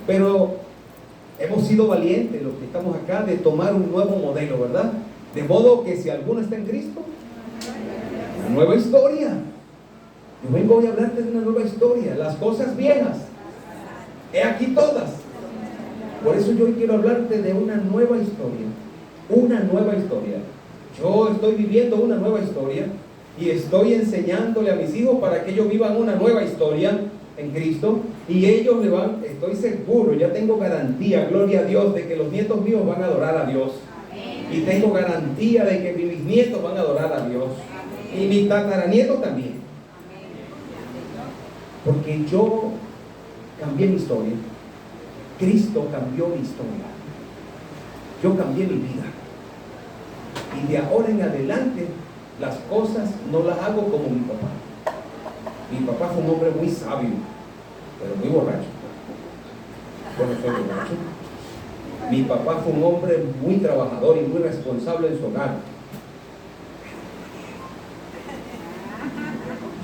Pero hemos sido valientes los que estamos acá de tomar un nuevo modelo, ¿verdad? De modo que si alguno está en Cristo, una nueva historia. Yo vengo hoy a hablarte de una nueva historia. Las cosas viejas, he aquí todas. Por eso yo hoy quiero hablarte de una nueva historia. Una nueva historia. Yo estoy viviendo una nueva historia y estoy enseñándole a mis hijos para que ellos vivan una nueva historia en Cristo, y ellos le van, estoy seguro, ya tengo garantía, gloria a Dios, de que los nietos míos van a adorar a Dios. Y tengo garantía de que mis bisnietos van a adorar a Dios. Y mis tataranietos también. Porque yo cambié mi historia. Cristo cambió mi historia. Yo cambié mi vida. Y de ahora en adelante las cosas no las hago como mi papá. Mi papá fue un hombre muy sabio, pero muy borracho. Bueno, soy borracho. Mi papá fue un hombre muy trabajador y muy responsable en su hogar.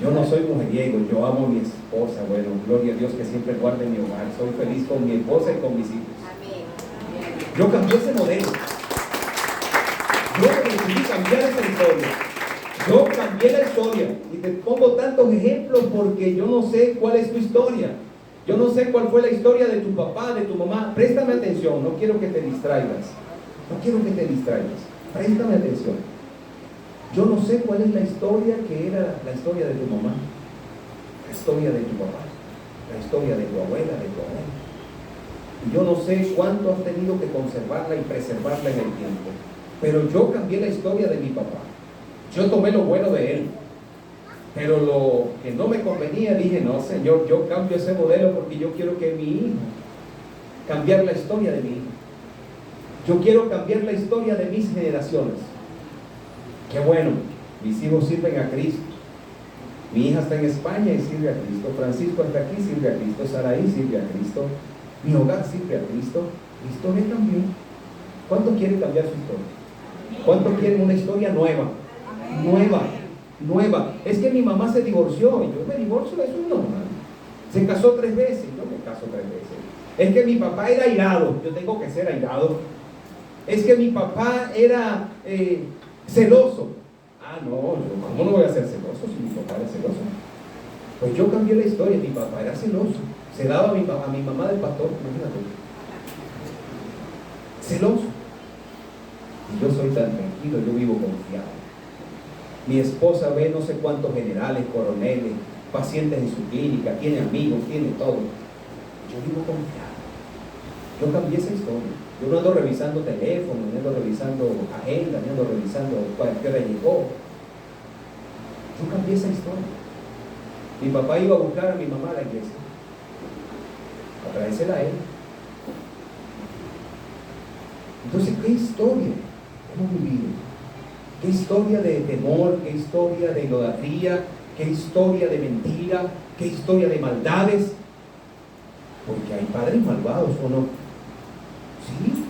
Yo no soy mujeriego, yo amo a mi esposa. Bueno, gloria a Dios que siempre guarde mi hogar. Soy feliz con mi esposa y con mis hijos. Yo cambié ese modelo. Yo decidí cambiar esa historia. Yo cambié la historia. Y te pongo tantos ejemplos porque yo no sé cuál es tu historia. Yo no sé cuál fue la historia de tu papá, de tu mamá. Préstame atención, no quiero que te distraigas. No quiero que te distraigas. Préstame atención. Yo no sé cuál es la historia que era la historia de tu mamá, la historia de tu papá, la historia de tu abuela, de tu abuelo. Y yo no sé cuánto has tenido que conservarla y preservarla en el tiempo. Pero yo cambié la historia de mi papá. Yo tomé lo bueno de él. Pero lo que no me convenía, dije, no, Señor, yo cambio ese modelo porque yo quiero que mi hijo, cambiar la historia de mi hijo. Yo quiero cambiar la historia de mis generaciones. Qué bueno, mis hijos sirven a Cristo. Mi hija está en España y sirve a Cristo. Francisco está aquí, sirve a Cristo. Saraí sirve a Cristo. Mi hogar sirve a Cristo. Mi historia cambió. ¿Cuánto quieren cambiar su historia? ¿Cuánto quieren una historia nueva? Nueva. Es que mi mamá se divorció y yo me divorcio, eso es normal. Se casó 3 veces, yo me caso 3 veces. Es que mi papá era airado, yo tengo que ser airado. Es que mi papá era celoso. Ah, no, ¿cómo no voy a ser celoso si mi papá era celoso? Pues yo cambié la historia, mi papá era celoso. Se daba a mi mamá del pastor, imagínate. Celoso. Y yo soy tan tranquilo, yo vivo confiado. Mi esposa ve no sé cuántos generales, coroneles, pacientes en su clínica, tiene amigos, tiene todo. Yo vivo confiado. Yo cambié esa historia. Yo no ando revisando teléfono, no ando revisando agenda, no ando revisando a qué hora llegó. Yo cambié esa historia. Mi papá iba a buscar a mi mamá a la iglesia, a traérsela a él. Entonces, ¿qué historia hemos vivido? ¿Qué historia de temor? ¿Qué historia de idolatría? ¿Qué historia de mentira? ¿Qué historia de maldades? Porque hay padres malvados, ¿o no? Sí.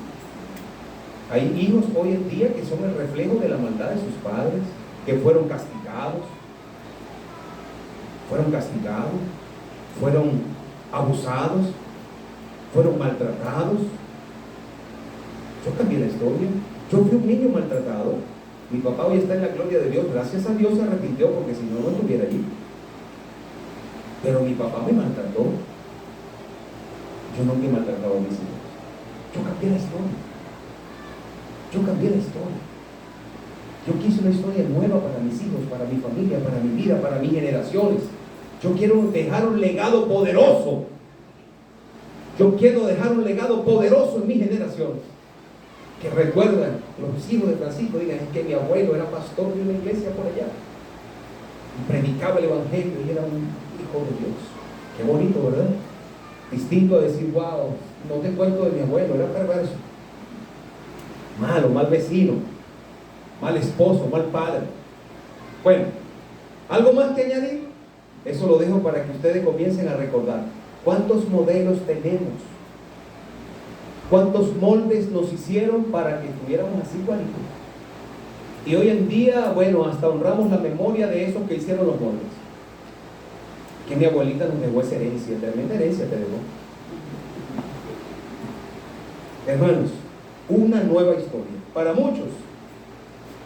Hay hijos hoy en día que son el reflejo de la maldad de sus padres, que fueron castigados, fueron abusados, fueron maltratados. Yo cambié la historia. Yo fui un niño maltratado. Mi papá hoy está en la gloria de Dios. Gracias a Dios se arrepintió, porque si no, no estuviera allí. Pero mi papá me maltrató. Yo nunca he maltratado a mis hijos. Yo cambié la historia. Yo quise una historia nueva para mis hijos, para mi familia, para mi vida, para mis generaciones. Yo quiero dejar un legado poderoso. En mis generaciones. Que recuerdan, los hijos de Francisco digan, es que mi abuelo era pastor de una iglesia por allá. Y predicaba el evangelio y era un hijo de Dios. Qué bonito, ¿verdad? Distinto a decir, wow, no te cuento de mi abuelo, era perverso. Malo, mal vecino, mal esposo, mal padre. Bueno, ¿algo más que añadir? Eso lo dejo para que ustedes comiencen a recordar. ¿Cuántos modelos tenemos? ¿Cuántos moldes nos hicieron para que estuviéramos así igualitos? Y hoy en día, bueno, hasta honramos la memoria de esos que hicieron los moldes. Que mi abuelita nos dejó esa herencia, tremenda herencia te dejó. Hermanos, una nueva historia. Para muchos,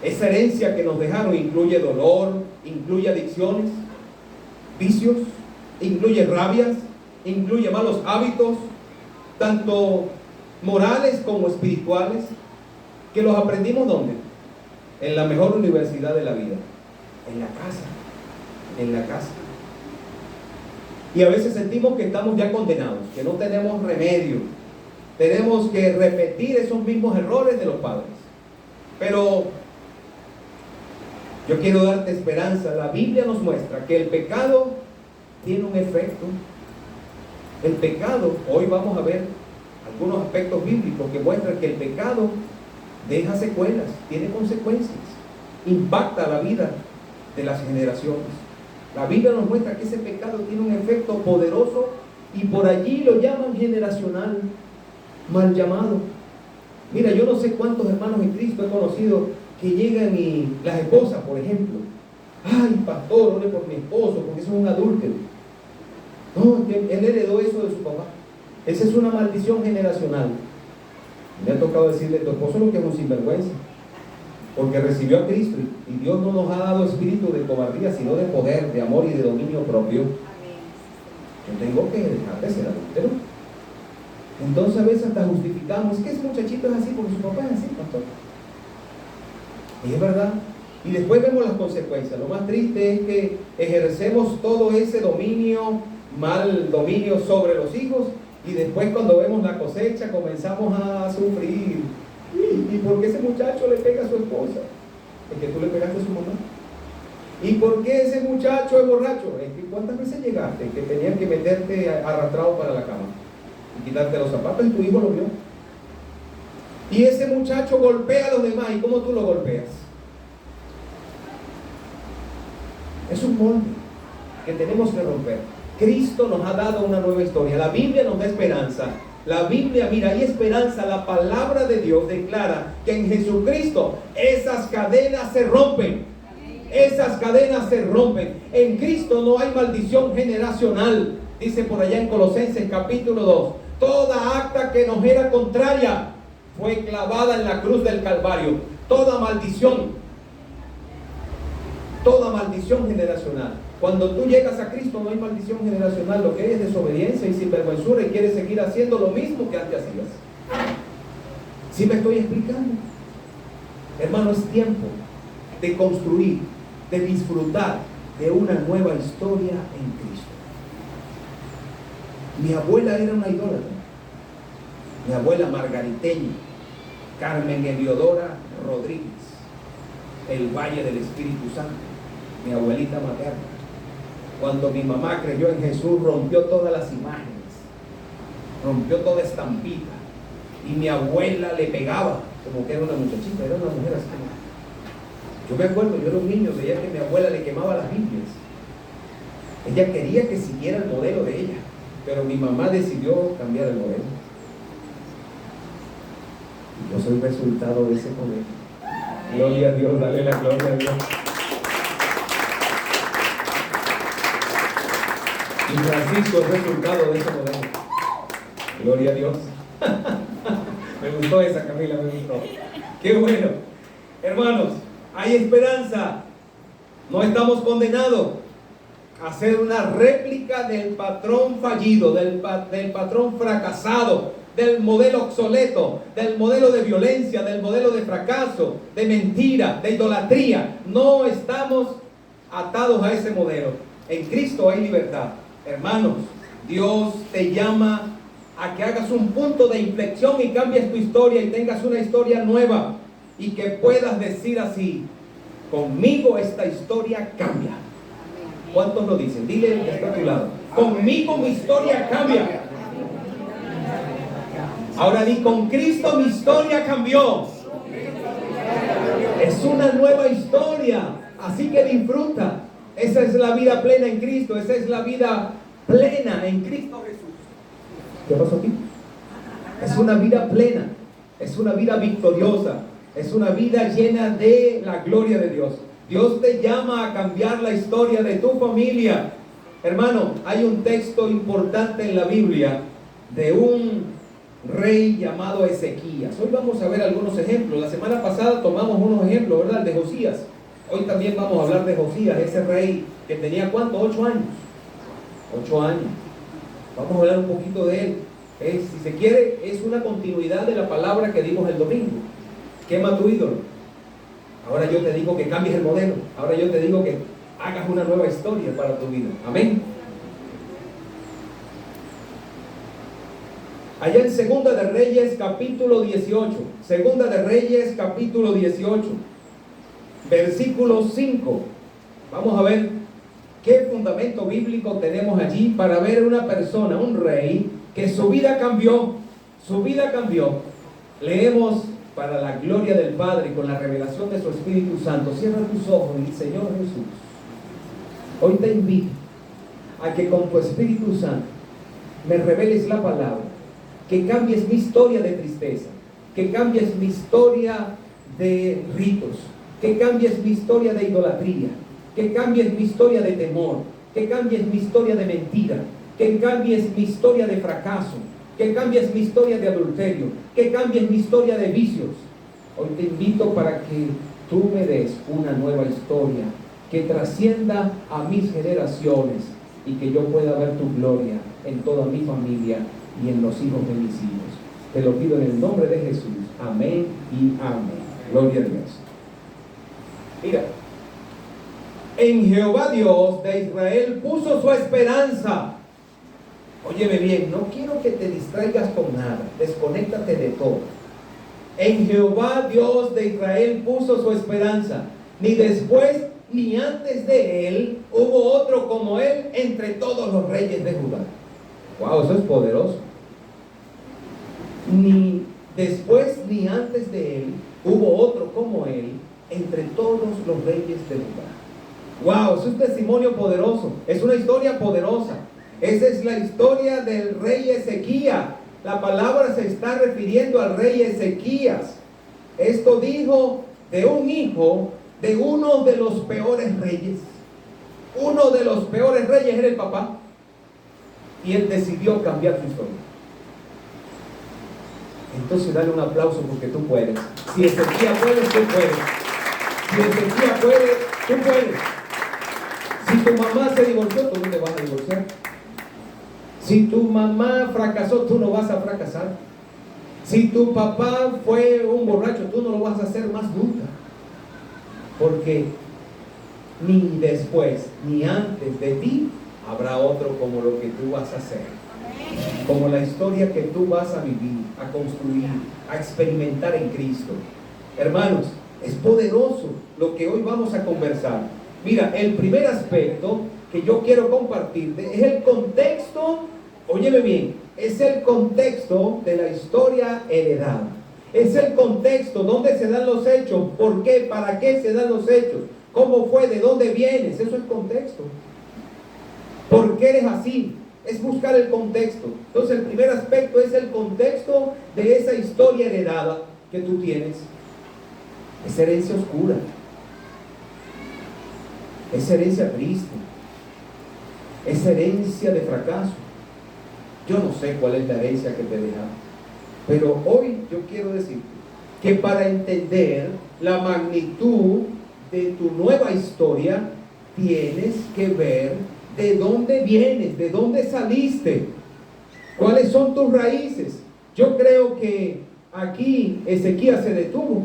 esa herencia que nos dejaron incluye dolor, incluye adicciones, vicios, incluye rabias, incluye malos hábitos, tanto morales como espirituales, que los aprendimos ¿dónde? En la mejor universidad de la vida, en la casa, en la casa. Y a veces sentimos que estamos ya condenados, que no tenemos remedio, tenemos que repetir esos mismos errores de los padres. Pero yo quiero darte esperanza. La Biblia nos muestra que el pecado tiene un efecto. El pecado, hoy vamos a ver algunos aspectos bíblicos que muestran que el pecado deja secuelas, tiene consecuencias, impacta la vida de las generaciones. La Biblia nos muestra que ese pecado tiene un efecto poderoso y por allí lo llaman generacional, mal llamado. Mira, yo no sé cuántos hermanos en Cristo he conocido que llegan y las esposas, por ejemplo, ay, pastor, ore por mi esposo porque eso es un adúltero. No, él heredó eso de su papá. Esa es una maldición generacional. Me ha tocado decirle, tu esposo lo que es un sinvergüenza, porque recibió a Cristo y Dios no nos ha dado espíritu de cobardía, sino de poder, de amor y de dominio propio. Yo tengo que dejar de ser adúltero. Entonces a veces hasta justificamos, es que ese muchachito es así porque su papá es así, pastor. Y es verdad. Y después vemos las consecuencias. Lo más triste es que ejercemos todo ese dominio, mal dominio sobre los hijos, y después cuando vemos la cosecha comenzamos a sufrir. ¿Y por qué ese muchacho le pega a su esposa? Es que tú le pegaste a su mamá. ¿Y por qué ese muchacho es borracho? Es que ¿cuántas veces llegaste que tenían que meterte arrastrado para la cama y quitarte los zapatos y tu hijo lo vio? Y ese muchacho golpea a los demás. ¿Y cómo tú lo golpeas? Es un molde que tenemos que romper. Cristo nos ha dado una nueva historia. La Biblia nos da esperanza. La Biblia, mira, hay esperanza. La palabra de Dios declara que en Jesucristo esas cadenas se rompen. Esas cadenas se rompen. En Cristo no hay maldición generacional. Dice por allá en Colosenses capítulo 2. Toda acta que nos era contraria fue clavada en la cruz del Calvario. Toda maldición generacional. Cuando tú llegas a Cristo no hay maldición generacional. Lo que hay es desobediencia y sinvergüenzura y quieres seguir haciendo lo mismo que antes hacías. ¿Sí me estoy explicando? Hermano, es tiempo de construir, de disfrutar de una nueva historia en Cristo. Mi abuela era una idólatra. Mi abuela margariteña, Carmen Eliodora Rodríguez, el Valle del Espíritu Santo, mi abuelita materna. Cuando mi mamá creyó en Jesús, rompió todas las imágenes, rompió toda estampita, y mi abuela le pegaba como que era una muchachita, era una mujer así. Yo me acuerdo, yo era un niño, veía que mi abuela le quemaba las Biblias. Ella quería que siguiera el modelo de ella, pero mi mamá decidió cambiar el modelo. Y yo soy resultado de ese modelo. Gloria a Dios, dale la gloria a Dios. Y Francisco es resultado de ese modelo. Gloria a Dios. Me gustó esa, Camila, me gustó. Qué bueno. Hermanos, hay esperanza. No estamos condenados a ser una réplica del patrón fallido, del patrón fracasado, del modelo obsoleto, del modelo de violencia, del modelo de fracaso, de mentira, de idolatría. No estamos atados a ese modelo. En Cristo hay libertad. Hermanos, Dios te llama a que hagas un punto de inflexión y cambies tu historia y tengas una historia nueva y que puedas decir así: conmigo esta historia cambia. ¿Cuántos lo dicen? Dile el que está a tu lado: conmigo mi historia cambia. Ahora di: con Cristo mi historia cambió. Es una nueva historia, así que disfruta. Esa es la vida plena en Cristo. Esa es la vida plena en Cristo Jesús. ¿Qué pasó aquí? Es una vida plena. Es una vida victoriosa. Es una vida llena de la gloria de Dios. Dios te llama a cambiar la historia de tu familia. Hermano, hay un texto importante en la Biblia de un rey llamado Ezequías. Hoy vamos a ver algunos ejemplos. La semana pasada tomamos unos ejemplos, ¿verdad? El de Josías. Hoy también vamos a hablar de Josías, ese rey que tenía ¿cuánto? 8 años. 8 años. Vamos a hablar un poquito de él. Si se quiere, es una continuidad de la palabra que dimos el domingo. Quema tu ídolo. Ahora yo te digo que cambies el modelo. Ahora yo te digo que hagas una nueva historia para tu vida. Amén. Allá en Segunda de Reyes capítulo 18. Segunda de Reyes capítulo 18. Versículo 5. Vamos a ver qué fundamento bíblico tenemos allí para ver una persona, un rey, que su vida cambió. Su vida cambió. Leemos para la gloria del Padre y con la revelación de su Espíritu Santo. Cierra tus ojos y Señor Jesús, hoy te invito a que con tu Espíritu Santo me reveles la palabra, que cambies mi historia de tristeza, que cambies mi historia de ritos, que cambies mi historia de idolatría, que cambies mi historia de temor, que cambies mi historia de mentira, que cambies mi historia de fracaso, que cambies mi historia de adulterio, que cambies mi historia de vicios. Hoy te invito para que tú me des una nueva historia que trascienda a mis generaciones y que yo pueda ver tu gloria en toda mi familia y en los hijos de mis hijos. Te lo pido en el nombre de Jesús. Amén y amén. Gloria a Dios. Mira, en Jehová Dios de Israel puso su esperanza. Óyeme bien, no quiero que te distraigas con nada. Desconéctate de todo. En Jehová Dios de Israel puso su esperanza. Ni después ni antes de él hubo otro como él entre todos los reyes de Judá. Wow, eso es poderoso. Ni después ni antes de él hubo otro como él entre todos los reyes de Judá. Wow, es un testimonio poderoso, es una historia poderosa. Esa es la historia del rey Ezequías. La palabra se está refiriendo al rey Ezequías. Esto dijo de un hijo de uno de los peores reyes. Uno de los peores reyes era el papá. Y él decidió cambiar su historia. Entonces dale un aplauso porque tú puedes. Si Ezequías puede, tú puedes. Si Ezequías puede, tú puedes. Si tu mamá se divorció, tú no te vas a divorciar. Si tu mamá fracasó, tú no vas a fracasar. Si tu papá fue un borracho, tú no lo vas a hacer más nunca. Porque ni después ni antes de ti habrá otro como lo que tú vas a hacer. Como la historia que tú vas a vivir, a construir, a experimentar en Cristo. Hermanos, es poderoso lo que hoy vamos a conversar. Mira, el primer aspecto que yo quiero compartirte es el contexto. Óyeme bien, es el contexto de la historia heredada. Es el contexto, dónde se dan los hechos, por qué, para qué se dan los hechos, cómo fue, de dónde vienes. Eso es contexto. ¿Por qué eres así? Es buscar el contexto. Entonces el primer aspecto es el contexto de esa historia heredada que tú tienes. Es herencia oscura. Es herencia triste. Es herencia de fracaso. Yo no sé cuál es la herencia que te dejaron, pero hoy yo quiero decirte que para entender la magnitud de tu nueva historia, tienes que ver de dónde vienes, de dónde saliste, cuáles son tus raíces. Yo creo que aquí Ezequías se detuvo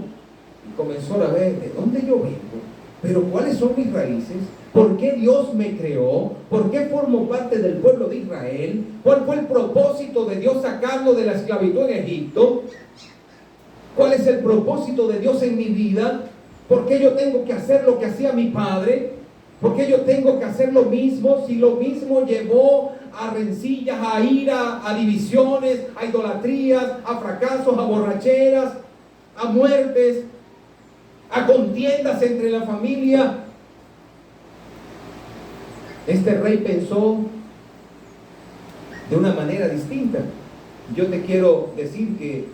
y comenzó a ver de dónde yo vengo, pero cuáles son mis raíces. ¿Por qué Dios me creó? ¿Por qué formo parte del pueblo de Israel? ¿Cuál fue el propósito de Dios sacarlo de la esclavitud en Egipto? ¿Cuál es el propósito de Dios en mi vida? ¿Por qué yo tengo que hacer lo que hacía mi padre? ¿Por qué yo tengo que hacer lo mismo? Si lo mismo llevó a rencillas, a ira, a divisiones, a idolatrías, a fracasos, a borracheras, a muertes, a contiendas entre la familia. Este rey pensó de una manera distinta. Yo te quiero decir que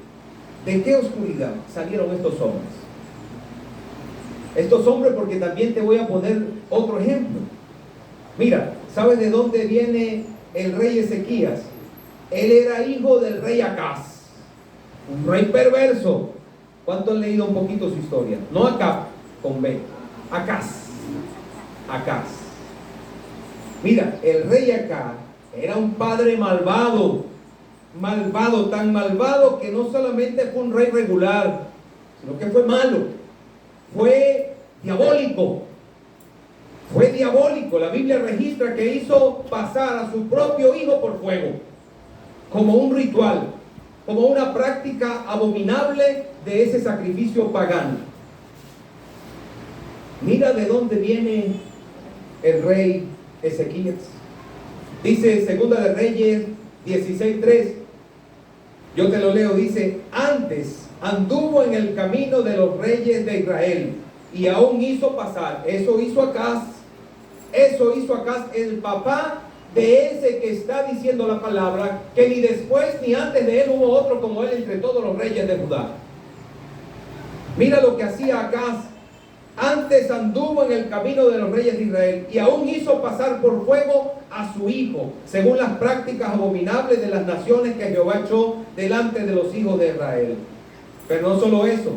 ¿de qué oscuridad salieron estos hombres? Estos hombres, porque también te voy a poner otro ejemplo. Mira, ¿sabes de dónde viene el rey Ezequías? Él era hijo del rey Acaz. Un rey perverso. ¿Cuánto han leído un poquito su historia? No Acab, con B. Acaz. Acaz. Mira, el rey Acaz era un padre malvado. Malvado, tan malvado que no solamente fue un rey regular, sino que fue malo. Fue diabólico. Fue diabólico. La Biblia registra que hizo pasar a su propio hijo por fuego, como un ritual, como una práctica abominable de ese sacrificio pagano. Mira de dónde viene el rey Ezequías. Dice Segunda de Reyes 16:3. Yo te lo leo, dice: antes anduvo en el camino de los reyes de Israel y aún hizo pasar. Eso hizo Acaz, el papá de ese que está diciendo la palabra, que ni después ni antes de él hubo otro como él entre todos los reyes de Judá. Mira lo que hacía Acaz. Antes anduvo en el camino de los reyes de Israel y aún hizo pasar por fuego a su hijo, según las prácticas abominables de las naciones que Jehová echó delante de los hijos de Israel. Pero no solo eso,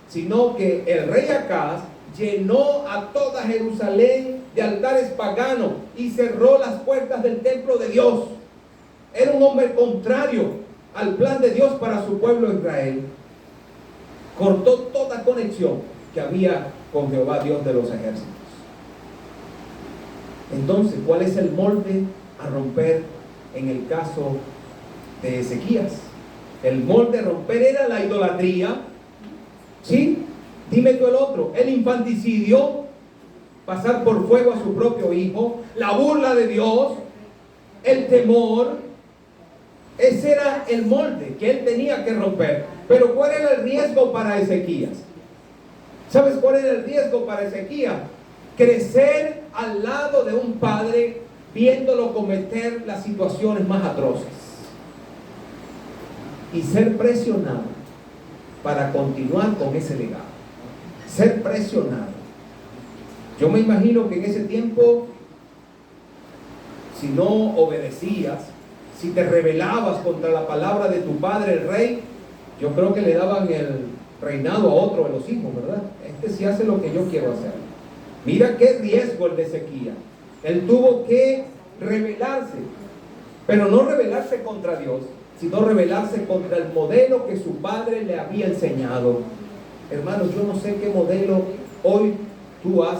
sino que el rey Acaz llenó a toda Jerusalén de altares paganos y cerró las puertas del templo de Dios. Era un hombre contrario al plan de Dios para su pueblo Israel. Cortó toda conexión que había con Jehová, Dios de los ejércitos. Entonces, ¿cuál es el molde a romper en el caso de Ezequías? El molde a romper era la idolatría. ¿Sí? Dime tú el otro. El infanticidio, pasar por fuego a su propio hijo, la burla de Dios, el temor. Ese era el molde que él tenía que romper. Pero ¿cuál era el riesgo para Ezequías? ¿Sabes cuál era el riesgo para Ezequías? Crecer al lado de un padre viéndolo cometer las situaciones más atroces y ser presionado para continuar con ese legado. Ser presionado. Yo me imagino que en ese tiempo, si no obedecías, si te rebelabas contra la palabra de tu padre el rey, yo creo que le daban el reinado a otro de los hijos, ¿verdad? Este sí hace lo que yo quiero hacer. Mira qué riesgo el de Ezequías. Él tuvo que rebelarse, pero no rebelarse contra Dios, sino rebelarse contra el modelo que su padre le había enseñado. Hermanos, yo no sé qué modelo hoy tú has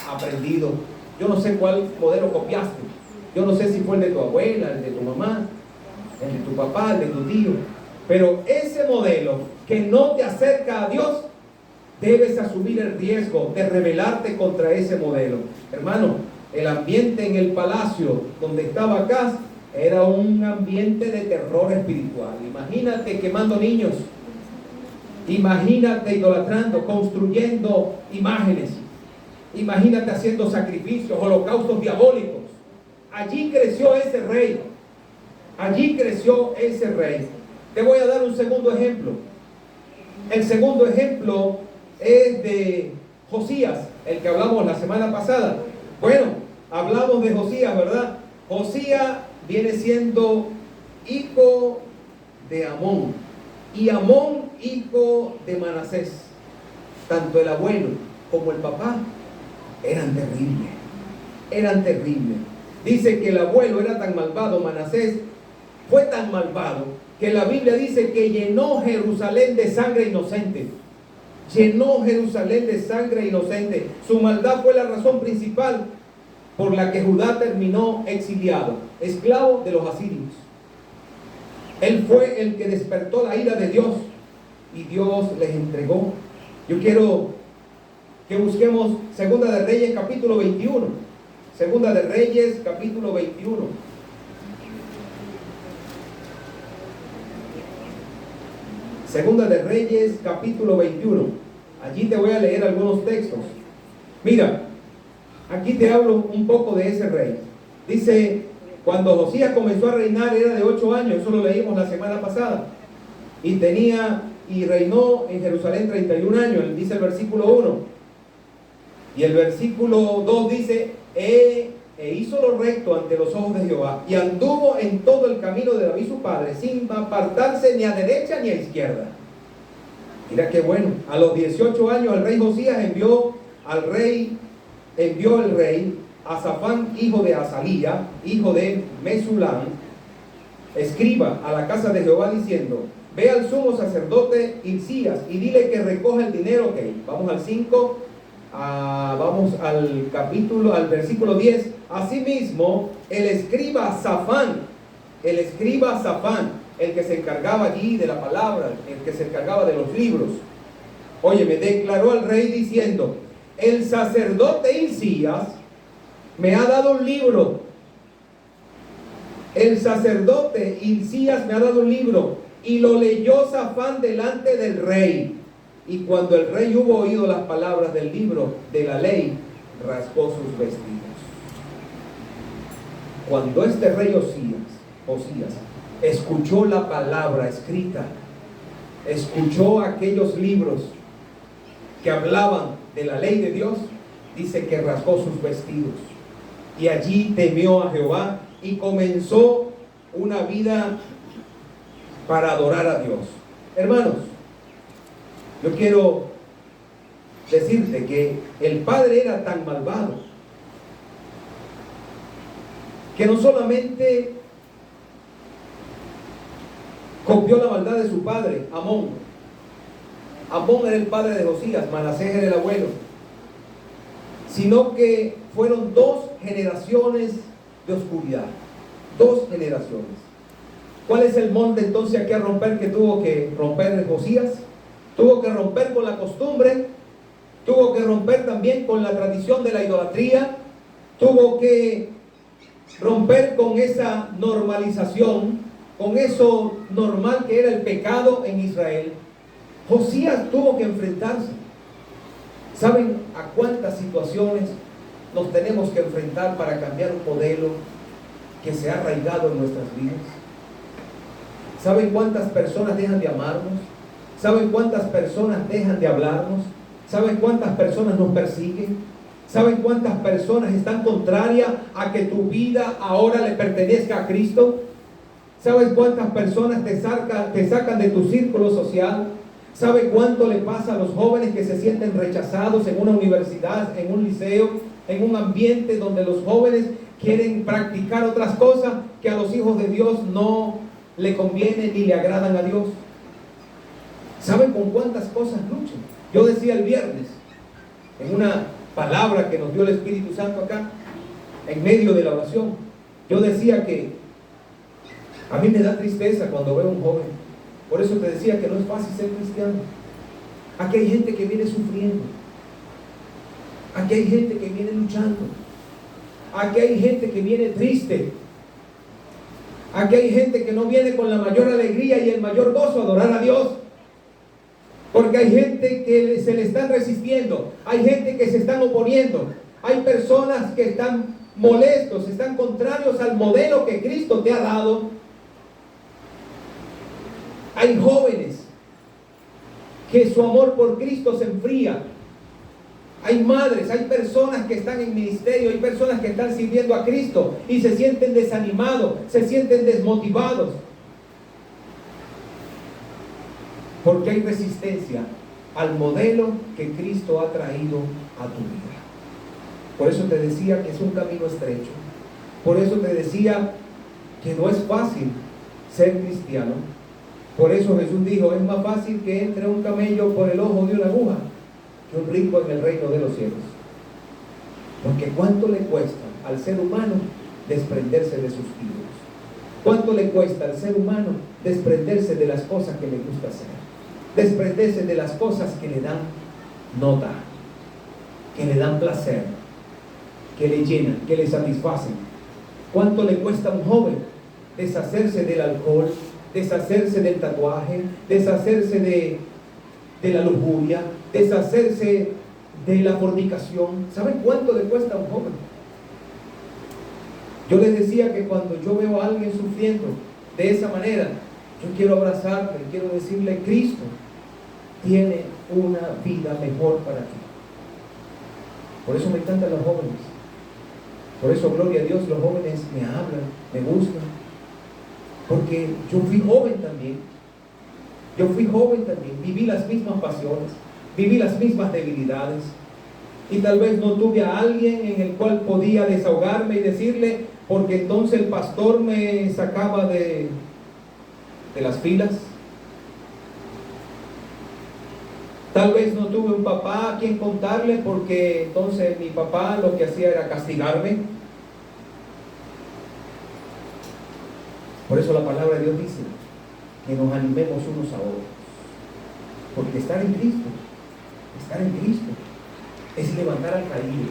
aprendido. Yo no sé cuál modelo copiaste. Yo no sé si fue el de tu abuela, el de tu mamá, el de tu papá, el de tu tío. Pero ese modelo que no te acerca a Dios, debes asumir el riesgo de rebelarte contra ese modelo. Hermano, el ambiente en el palacio donde estaba Acaz era un ambiente de terror espiritual. Imagínate quemando niños. Imagínate idolatrando, construyendo imágenes. Imagínate haciendo sacrificios, holocaustos diabólicos. Allí creció ese rey. Allí creció ese rey. Te voy a dar un segundo ejemplo. El segundo ejemplo es de Josías, el que hablamos la semana pasada. Bueno, hablamos de Josías, ¿verdad? Josías viene siendo hijo de Amón y Amón hijo de Manasés. Tanto el abuelo como el papá eran terribles. Eran terribles. Dice que el abuelo era tan malvado, Manasés fue tan malvado, que la Biblia dice que llenó Jerusalén de sangre inocente. Llenó Jerusalén de sangre inocente. Su maldad fue la razón principal por la que Judá terminó exiliado, esclavo de los asirios. Él fue el que despertó la ira de Dios y Dios les entregó. Yo quiero que busquemos Segunda de Reyes capítulo 21. Segunda de Reyes capítulo 21. Segunda de Reyes capítulo 21. Allí te voy a leer algunos textos. Mira, aquí te hablo un poco de ese rey. Dice, cuando Josías comenzó a reinar era de 8 años, eso lo leímos la semana pasada. Y reinó en Jerusalén 31 años, dice el versículo 1. Y el versículo 2 dice, e hizo lo recto ante los ojos de Jehová, y anduvo en todo el camino de David su padre, sin apartarse ni a derecha ni a izquierda. Mira qué bueno. A los 18 años el rey Josías envió el rey a Safán, hijo de Azalía, hijo de Mesulán, escriba, a la casa de Jehová, diciendo: ve al sumo sacerdote Hilcías y dile que recoja el dinero. Ok, vamos al 5, vamos al versículo 10. Asimismo, el escriba Safán, el que se encargaba allí de la palabra, el que se encargaba de los libros, oye, me declaró al rey diciendo: el sacerdote Hilcías me ha dado un libro. El sacerdote Hilcías me ha dado un libro. Y lo leyó Safán delante del rey. Y cuando el rey hubo oído las palabras del libro de la ley, rasgó sus vestidos. Cuando este rey Josías escuchó la palabra escrita, escuchó aquellos libros que hablaban de la ley de Dios, dice que rasgó sus vestidos. Y allí temió a Jehová y comenzó una vida para adorar a Dios. Hermanos, yo quiero decirte que el padre era tan malvado que no solamente copió la maldad de su padre, Amón. Amón era el padre de Josías, Manasés era el abuelo, sino que fueron 2 generaciones de oscuridad. 2 generaciones. ¿Cuál es el molde entonces aquí a romper que tuvo que romper Josías? Tuvo que romper con la costumbre, tuvo que romper también con la tradición de la idolatría, tuvo que romper con esa normalización, con eso normal que era el pecado en Israel. Josías tuvo que enfrentarse. ¿Saben a cuántas situaciones nos tenemos que enfrentar para cambiar un modelo que se ha arraigado en nuestras vidas? ¿Saben cuántas personas dejan de amarnos? ¿Saben cuántas personas dejan de hablarnos? ¿Saben cuántas personas nos persiguen? ¿Saben cuántas personas están contrarias a que tu vida ahora le pertenezca a Cristo? ¿Sabes cuántas personas te sacan de tu círculo social? ¿Sabe cuánto le pasa a los jóvenes que se sienten rechazados en una universidad, en un liceo, en un ambiente donde los jóvenes quieren practicar otras cosas que a los hijos de Dios no le conviene ni le agradan a Dios? ¿Saben con cuántas cosas luchan? Yo decía el viernes, en una palabra que nos dio el Espíritu Santo acá, en medio de la oración, yo decía que a mí me da tristeza cuando veo a un joven. Por eso te decía que no es fácil ser cristiano. Aquí hay gente que viene sufriendo. Aquí hay gente que viene luchando. Aquí hay gente que viene triste. Aquí hay gente que no viene con la mayor alegría y el mayor gozo a adorar a Dios. Porque hay gente que se le están resistiendo. Hay gente que se están oponiendo. Hay personas que están molestos, están contrarios al modelo que Cristo te ha dado. Hay jóvenes que su amor por Cristo se enfría. Hay madres, hay personas que están en ministerio, hay personas que están sirviendo a Cristo y se sienten desanimados, se sienten desmotivados. Porque hay resistencia al modelo que Cristo ha traído a tu vida. Por eso te decía que es un camino estrecho. Por eso te decía que no es fácil ser cristiano. Por eso Jesús dijo: es más fácil que entre un camello por el ojo de una aguja que un rico en el reino de los cielos. Porque ¿cuánto le cuesta al ser humano desprenderse de sus ídolos? ¿Cuánto le cuesta al ser humano desprenderse de las cosas que le gusta hacer? Desprenderse de las cosas que le dan nota, que le dan placer, que le llenan, que le satisfacen. ¿Cuánto le cuesta a un joven deshacerse del alcohol, deshacerse del tatuaje, deshacerse de la lujuria, deshacerse de la fornicación? ¿Saben cuánto le cuesta a un joven? Yo les decía que cuando yo veo a alguien sufriendo de esa manera, yo quiero abrazarle, quiero decirle: Cristo tiene una vida mejor para ti. Por eso me encantan los jóvenes. Por eso, gloria a Dios, los jóvenes me hablan, me buscan. Porque yo fui joven también. Yo fui joven también. Viví las mismas pasiones. Viví las mismas debilidades. Y tal vez no tuve a alguien en el cual podía desahogarme y decirle, porque entonces el pastor me sacaba de las filas. Tal vez no tuve un papá a quien contarle, porque entonces mi papá lo que hacía era castigarme. Por eso la palabra de Dios dice que nos animemos unos a otros. Porque estar en Cristo es levantar al caído.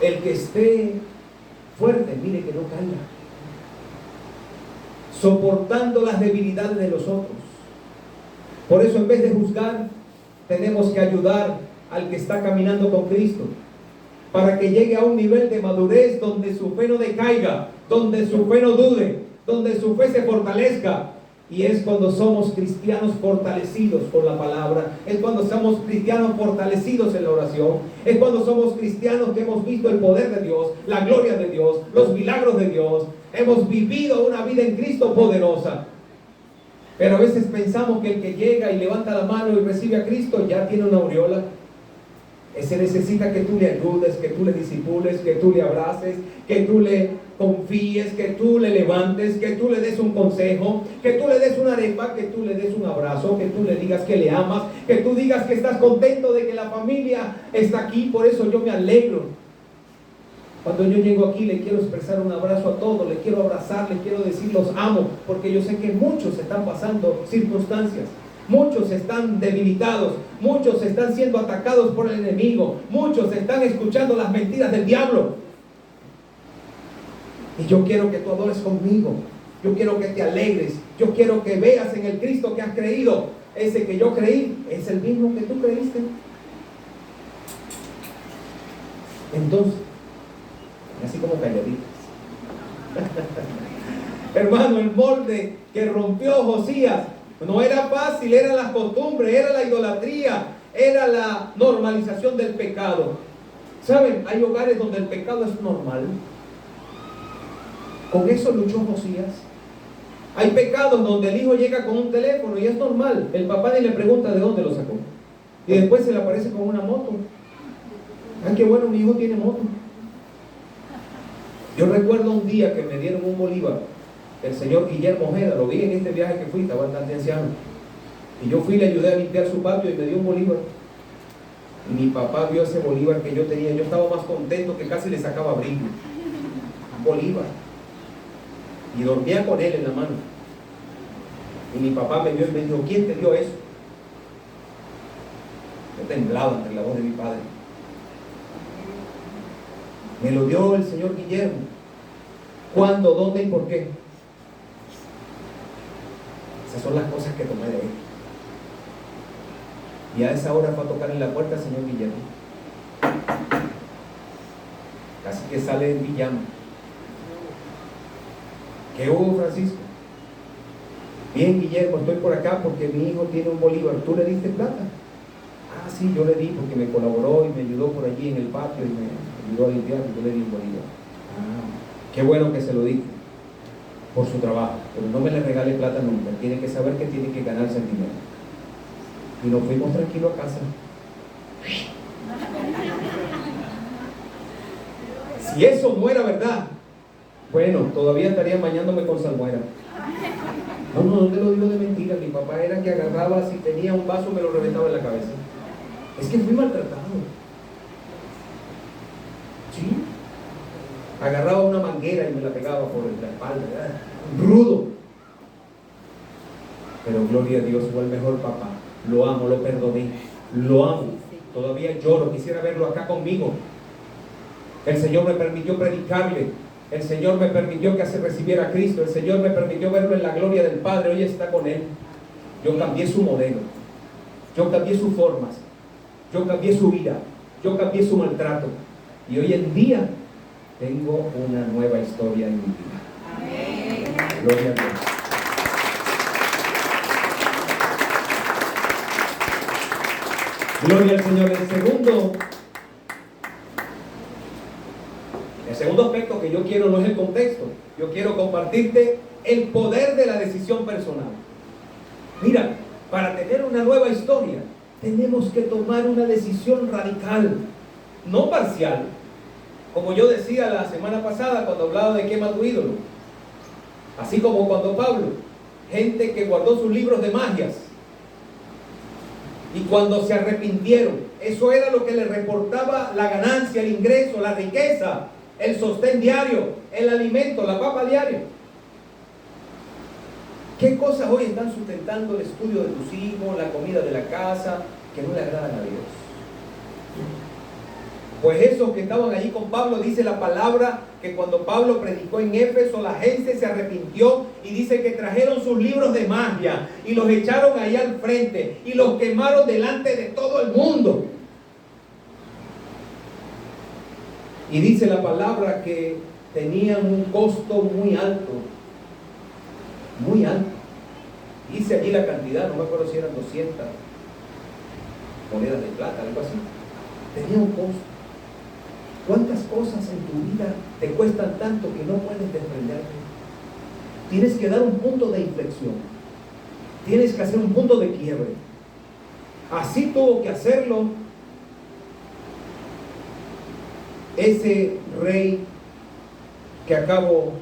El que esté fuerte, mire que no caiga. Soportando las debilidades de los otros. Por eso, en vez de juzgar, tenemos que ayudar al que está caminando con Cristo, para que llegue a un nivel de madurez donde su fe no decaiga, donde su fe no dude, donde su fe se fortalezca. Y es cuando somos cristianos fortalecidos por la palabra, es cuando somos cristianos fortalecidos en la oración, es cuando somos cristianos que hemos visto el poder de Dios, la gloria de Dios, los milagros de Dios, hemos vivido una vida en Cristo poderosa. Pero a veces pensamos que el que llega y levanta la mano y recibe a Cristo ya tiene una aureola. Ese necesita que tú le ayudes, que tú le disipules, que tú le abraces, que tú le confíes, que tú le levantes, que tú le des un consejo, que tú le des una arepa, que tú le des un abrazo, que tú le digas que le amas, que tú digas que estás contento de que la familia está aquí. Por eso yo me alegro. Cuando yo llego aquí le quiero expresar un abrazo a todos, le quiero abrazar, le quiero decir los amo, porque yo sé que muchos están pasando circunstancias. Muchos están debilitados, muchos están siendo atacados por el enemigo, muchos están escuchando las mentiras del diablo. Y yo quiero que tú adores conmigo, yo quiero que te alegres, yo quiero que veas en el Cristo que has creído. Ese que yo creí es el mismo que tú creíste. Entonces, así como calladitas. Hermano, el molde que rompió Josías no era fácil, era la costumbre, era la idolatría, era la normalización del pecado. ¿Saben? Hay hogares donde el pecado es normal. Con eso luchó Josías. Hay pecados donde el hijo llega con un teléfono y es normal. El papá ni le pregunta de dónde lo sacó. Y después se le aparece con una moto. Ay, qué bueno, mi hijo tiene moto. Yo recuerdo un día que me dieron un bolívar. El señor Guillermo Ojeda, lo vi en este viaje que fui, estaba bastante anciano. Y yo fui y le ayudé a limpiar su patio y me dio un bolívar. Y mi papá vio ese bolívar que yo tenía. Yo estaba más contento que casi le sacaba brillo. Un bolívar. Y dormía con él en la mano. Y mi papá me vio y me dijo, ¿quién te dio eso? Yo temblaba entre la voz de mi padre. Me lo dio el señor Guillermo. ¿Cuándo, dónde y por qué? Esas son las cosas que tomé de él. Y a esa hora fue a tocar en la puerta el señor Guillermo. Casi que sale en pijama. ¿Qué hubo, Francisco? Bien, Guillermo, estoy por acá porque mi hijo tiene un bolívar. ¿Tú le diste plata? Ah, sí, yo le di porque me colaboró y me ayudó por allí en el patio y me ayudó a limpiar y yo le di un bolívar. Ah, qué bueno que se lo di por su trabajo, pero no me le regale plata nunca. Tiene que saber que tiene que ganarse el dinero. Y nos fuimos tranquilos a casa. Si eso no era verdad, bueno, todavía estaría bañándome con salmuera. No te lo digo de mentira. Mi papá era que agarraba, si tenía un vaso me lo reventaba en la cabeza. Es que fui maltratado. ¿Sí? Agarraba una manguera y me la pegaba por la espalda, ¿verdad? Rudo. Pero gloria a Dios, fue el mejor papá. Lo amo, lo perdoné, lo amo. Todavía lloro, quisiera verlo acá conmigo. El Señor me permitió predicarle. El Señor me permitió que se recibiera a Cristo. El Señor me permitió verlo en la gloria del Padre. Hoy está con Él. Yo cambié su modelo. Yo cambié sus formas. Yo cambié su vida. Yo cambié su maltrato. Y hoy en día tengo una nueva historia en mi vida. Amén. Gloria a Dios. Gloria al Señor. El segundo segundo aspecto que yo quiero no es el contexto. Yo quiero compartirte el poder de la decisión personal. Mira, para tener una nueva historia, tenemos que tomar una decisión radical, no parcial. Como yo decía la semana pasada cuando hablaba de quema tu ídolo. Así como cuando Pablo, gente que guardó sus libros de magias, y cuando se arrepintieron, eso era lo que les reportaba la ganancia, el ingreso, la riqueza, el sostén diario, el alimento, la papa diaria. ¿Qué cosas hoy están sustentando el estudio de tus hijos, la comida de la casa, que no le agradan a Dios? Pues esos que estaban allí con Pablo, dice la palabra que cuando Pablo predicó en Éfeso, la gente se arrepintió y dice que trajeron sus libros de magia y los echaron ahí al frente y los quemaron delante de todo el mundo. Y dice la palabra que tenían un costo muy alto, muy alto. Dice allí la cantidad, no me acuerdo si eran 200 monedas de plata, algo así. Tenía un costo. ¿Cuántas cosas en tu vida te cuestan tanto que no puedes desprenderte? Tienes que dar un punto de inflexión. Tienes que hacer un punto de quiebre. Así tuvo que hacerlo ese rey que acabo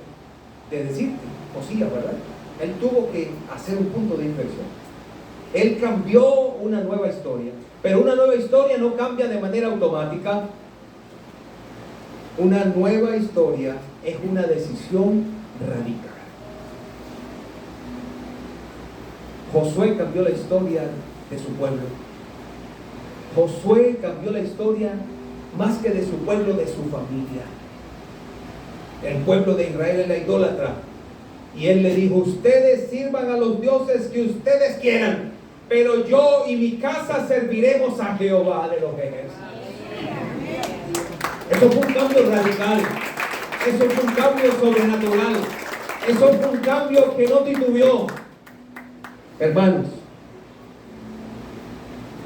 de decirte, Josías, ¿verdad? Él tuvo que hacer un punto de inflexión. Él cambió una nueva historia. Pero una nueva historia no cambia de manera automática. Una nueva historia es una decisión radical. Josué cambió la historia de su pueblo. Josué cambió la historia más que de su pueblo, de su familia. El pueblo de Israel era idólatra. Y él le dijo: ustedes sirvan a los dioses que ustedes quieran, pero yo y mi casa serviremos a Jehová de los ejércitos. Eso fue un cambio radical. Eso fue un cambio sobrenatural. Eso fue un cambio que no titubeó. Hermanos,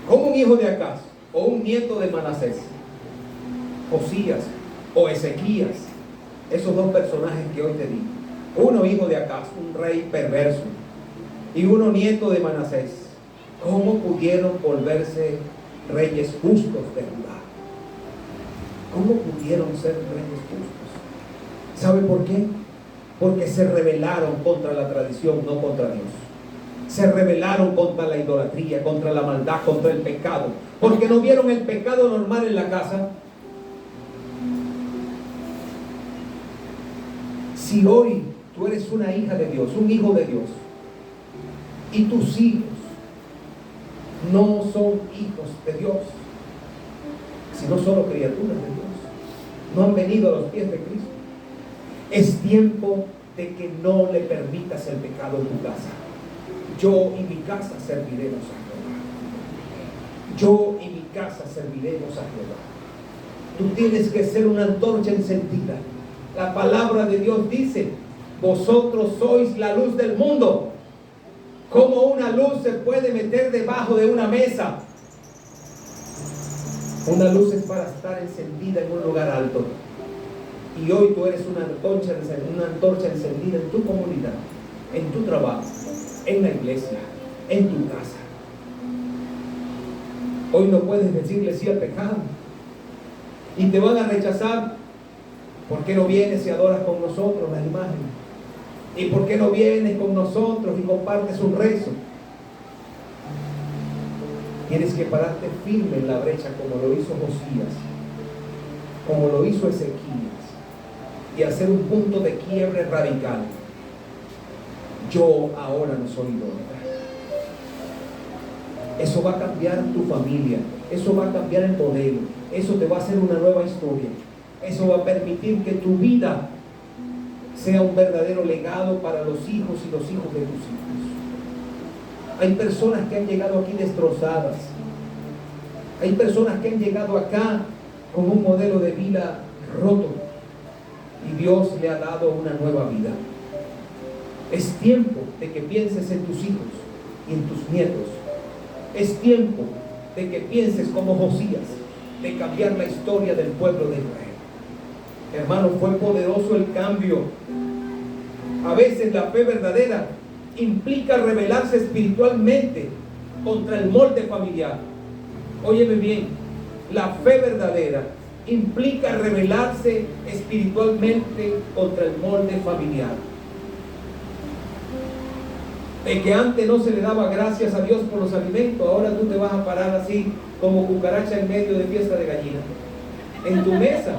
como un hijo de Acaz o un nieto de Manasés, Josías o Ezequías, esos dos personajes que hoy te digo, uno hijo de Acaz, un rey perverso, y uno nieto de Manasés, ¿cómo pudieron volverse reyes justos de Judá? ¿Cómo pudieron ser reyes justos? ¿Sabe por qué? Porque se rebelaron contra la tradición, no contra Dios. Se rebelaron contra la idolatría, contra la maldad, contra el pecado. Porque no vieron el pecado normal en la casa. Si hoy tú eres una hija de Dios, un hijo de Dios, y tus hijos no son hijos de Dios, sino solo criaturas de Dios, no han venido a los pies de Cristo, es tiempo de que no le permitas el pecado en tu casa. Yo y mi casa serviremos a Jehová. Yo y mi casa serviremos a Jehová. Tú tienes que ser una antorcha encendida. La palabra de Dios dice: vosotros sois la luz del mundo. ¿Cómo una luz se puede meter debajo de una mesa? Una luz es para estar encendida en un lugar alto. Y hoy tú eres una antorcha encendida en tu comunidad, en tu trabajo, en la iglesia, en tu casa. Hoy no puedes decirle sí al pecado. Y te van a rechazar. ¿Por qué no vienes y adoras con nosotros las imágenes? ¿Y por qué no vienes con nosotros y compartes un rezo? Tienes que pararte firme en la brecha como lo hizo Josías, como lo hizo Ezequías, y hacer un punto de quiebre radical. Yo ahora no soy idólatra. Eso va a cambiar tu familia, eso va a cambiar el modelo, eso te va a hacer una nueva historia, eso va a permitir que tu vida sea un verdadero legado para los hijos y los hijos de tus hijos. Hay personas que han llegado aquí destrozadas. Hay personas que han llegado acá con un modelo de vida roto. Y Dios le ha dado una nueva vida. Es tiempo de que pienses en tus hijos y en tus nietos. Es tiempo de que pienses como Josías, de cambiar la historia del pueblo de Israel. Hermano, fue poderoso el cambio. A veces la fe verdadera implica rebelarse espiritualmente contra el molde familiar. Óyeme bien, la fe verdadera implica rebelarse espiritualmente contra el molde familiar. De que antes no se le daba gracias a Dios por los alimentos, ahora tú te vas a parar así como cucaracha en medio de fiesta de gallina. En tu mesa.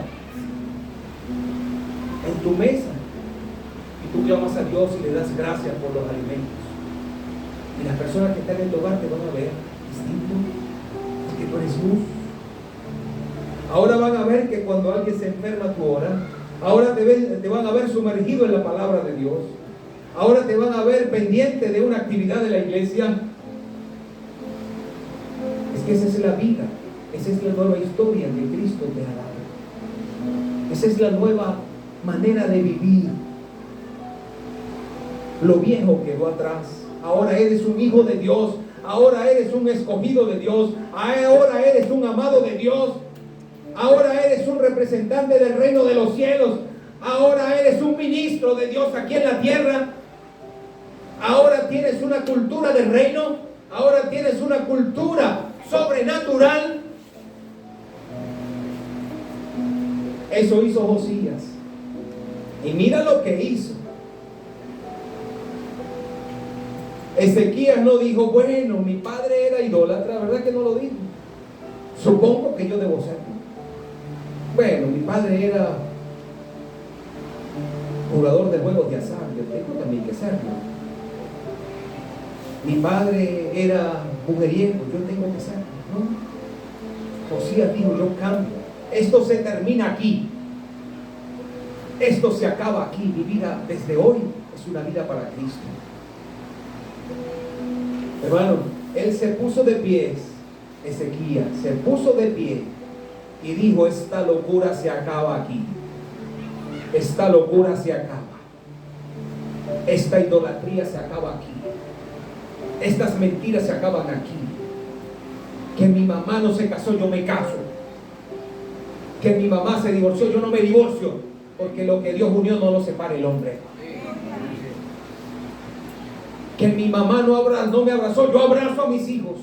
En tu mesa. Y tú clamas a Dios y le das gracias por los alimentos. Y las personas que están en tu hogar te van a ver distinto, porque tú eres luz. Ahora van a ver que cuando alguien se enferma tú oras. Ahora te van a ver sumergido en la palabra de Dios. Ahora te van a ver pendiente de una actividad de la iglesia. Es que esa es la vida. Esa es la nueva historia que Cristo te ha dado. Esa es la nueva manera de vivir. Lo viejo quedó atrás. Ahora eres un hijo de Dios. Ahora eres un escogido de Dios. Ahora eres un amado de Dios. Ahora eres un representante del reino de los cielos. Ahora eres un ministro de Dios aquí en la tierra. Ahora tienes una cultura del reino. Ahora tienes una cultura sobrenatural. Eso hizo Josías. Y mira lo que hizo. Ezequías no dijo, bueno, mi padre era idólatra, ¿verdad que no lo dijo? Supongo que yo debo serlo. Bueno, mi padre era jugador de juegos de azar, yo tengo también que serlo. Mi padre era mujeriego, yo tengo que serlo, ¿no? Josías dijo, yo cambio. Esto se termina aquí. Esto se acaba aquí. Mi vida desde hoy es una vida para Cristo. Hermano, él se puso de pies, Ezequías, se puso de pie y dijo, esta locura se acaba aquí. Esta locura se acaba. Esta idolatría se acaba aquí. Estas mentiras se acaban aquí. Que mi mamá no se casó, yo me caso. Que mi mamá se divorció, yo no me divorcio. Porque lo que Dios unió no lo separa el hombre. Que mi mamá no me abrazó, yo abrazo a mis hijos.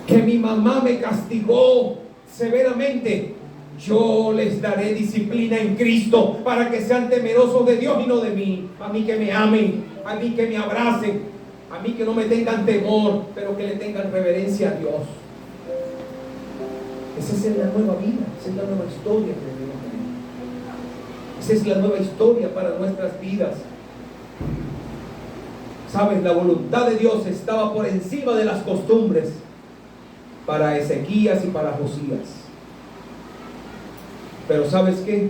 Que mi mamá me castigó severamente, yo les daré disciplina en Cristo para que sean temerosos de Dios y no de mí. A mí que me amen, a mí que me abracen, a mí que no me tengan temor, pero que le tengan reverencia a Dios. Esa es la nueva vida, esa es la nueva historia que Dios tiene. Esa es la nueva historia para nuestras vidas. ¿Sabes? La voluntad de Dios estaba por encima de las costumbres para Ezequías y para Josías. Pero ¿sabes qué?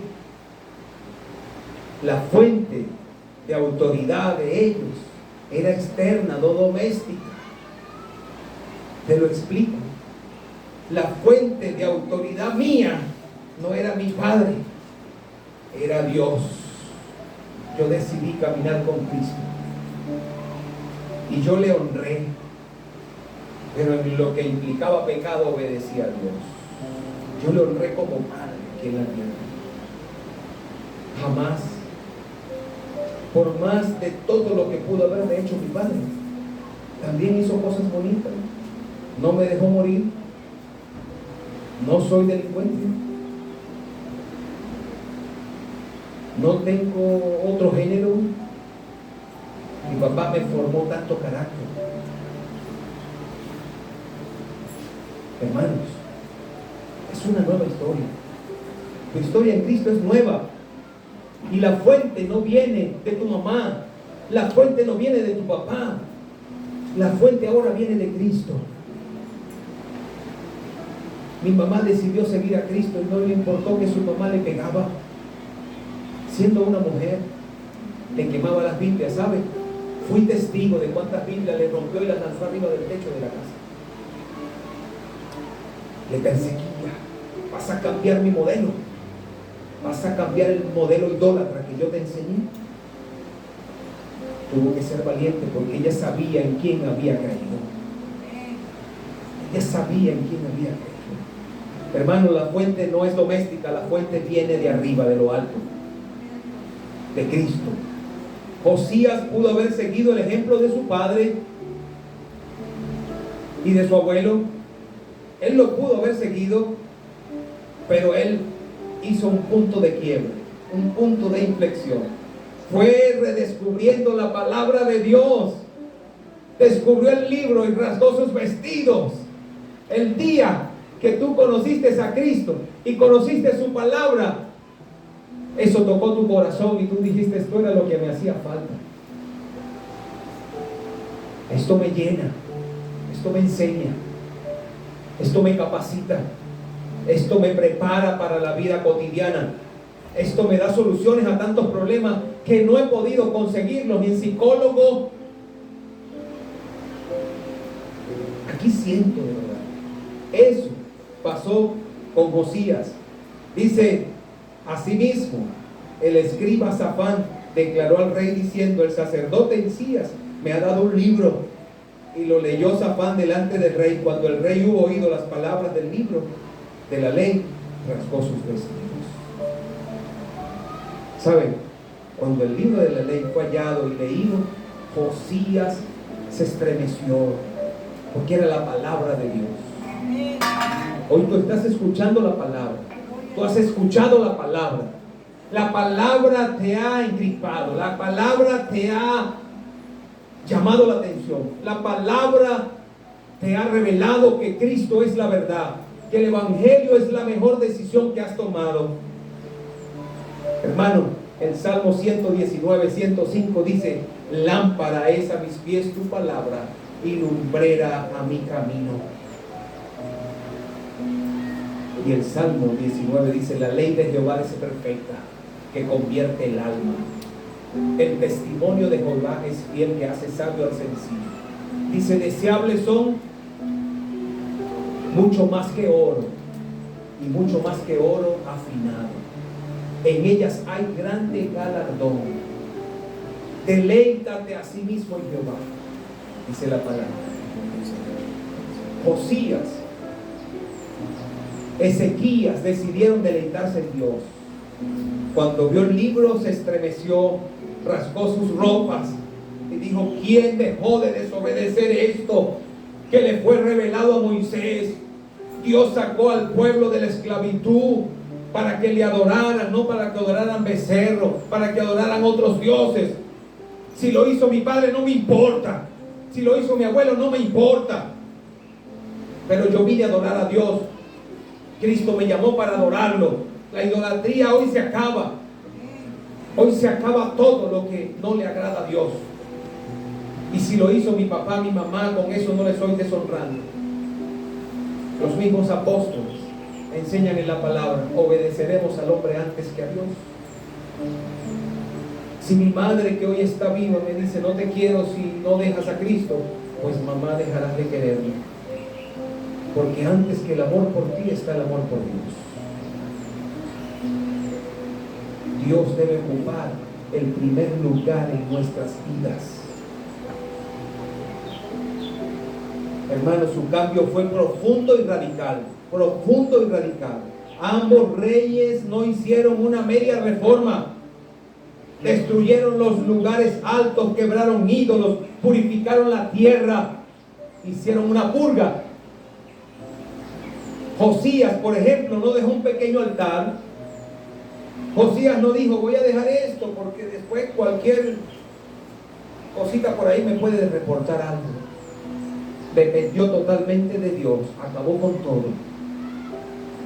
La fuente de autoridad de ellos era externa, no doméstica. Te lo explico. La fuente de autoridad mía no era mi padre, era Dios. Yo decidí caminar con Cristo y yo le honré, pero en lo que implicaba pecado obedecía a Dios. Yo le honré como padre aquí en la tierra. Jamás, por más de todo lo que pudo haberme hecho mi padre, también hizo cosas bonitas. No me dejó morir. No soy delincuente. No tengo otro género. Mi papá me formó tanto carácter. Hermanos, es una nueva historia. Tu historia en Cristo es nueva. Y la fuente no viene de tu mamá. La fuente no viene de tu papá. La fuente ahora viene de Cristo. Mi mamá decidió seguir a Cristo y no le importó que su mamá le pegaba. Siendo una mujer, le quemaba las Biblias, ¿sabe? Fui testigo de cuántas Biblias le rompió y las lanzó arriba del techo de la casa. Le perseguía. Vas a cambiar mi modelo. Vas a cambiar el modelo idólatra que yo te enseñé. Tuvo que ser valiente porque ella sabía en quién había creído. Ella sabía en quién había creído. Hermano, la fuente no es doméstica, la fuente viene de arriba, de lo alto, de Cristo. Josías pudo haber seguido el ejemplo de su padre y de su abuelo. Él lo pudo haber seguido, pero él hizo un punto de quiebre, un punto de inflexión. Fue redescubriendo la palabra de Dios. Descubrió el libro y rasgó sus vestidos. El día que tú conociste a Cristo y conociste su palabra, eso tocó tu corazón y tú dijiste: esto era lo que me hacía falta. Esto me llena, esto me enseña, esto me capacita, esto me prepara para la vida cotidiana, esto me da soluciones a tantos problemas que no he podido conseguirlos ni en psicólogo. Aquí siento de verdad. Eso pasó con Josías. Dice: asimismo, el escriba Safán declaró al rey diciendo: el sacerdote Hilcías me ha dado un libro. Y lo leyó Safán delante del rey. Cuando el rey hubo oído las palabras del libro de la ley, rasgó sus vestidos. ¿Saben? Cuando el libro de la ley fue hallado y leído, Josías se estremeció, porque era la palabra de Dios. Hoy tú estás escuchando la palabra. Tú has escuchado la palabra. La palabra te ha engripado. La palabra te ha llamado la atención. La palabra te ha revelado que Cristo es la verdad, que el Evangelio es la mejor decisión que has tomado. Hermano, el Salmo 119, 105 dice: lámpara es a mis pies tu palabra y lumbrera a mi camino. Y el Salmo 19 dice: la ley de Jehová es perfecta, que convierte el alma. El testimonio de Jehová es fiel, que hace sabio al sencillo. Dice: deseables son mucho más que oro, y mucho más que oro afinado. En ellas hay grande galardón. Deleítate a sí mismo en Jehová, dice la palabra. Josías, Ezequías decidieron deleitarse en Dios. Cuando vio el libro se estremeció, rasgó sus ropas y dijo: ¿quién dejó de desobedecer esto que le fue revelado a Moisés? Dios sacó al pueblo de la esclavitud para que le adoraran, no para que adoraran becerros, para que adoraran otros dioses. Si lo hizo mi padre, no me importa. Si lo hizo mi abuelo, no me importa. Pero yo vine a adorar a Dios. Cristo me llamó para adorarlo. La idolatría hoy se acaba. Hoy se acaba todo lo que no le agrada a Dios. Y si lo hizo mi papá, mi mamá, con eso no le soy deshonrando. Los mismos apóstoles enseñan en la palabra: obedeceremos al hombre antes que a Dios. Si mi madre, que hoy está viva, me dice: no te quiero si no dejas a Cristo, pues mamá, dejarás de quererme, porque antes que el amor por ti está el amor por Dios. Dios debe ocupar el primer lugar en nuestras vidas. Hermano, su cambio fue profundo y radical. Profundo y radical. Ambos reyes no hicieron una media reforma. Destruyeron los lugares altos, quebraron ídolos, purificaron la tierra, hicieron una purga. Josías, por ejemplo, no dejó un pequeño altar. Josías no dijo: voy a dejar esto porque después cualquier cosita por ahí me puede reportar algo. Dependió totalmente de Dios, acabó con todo.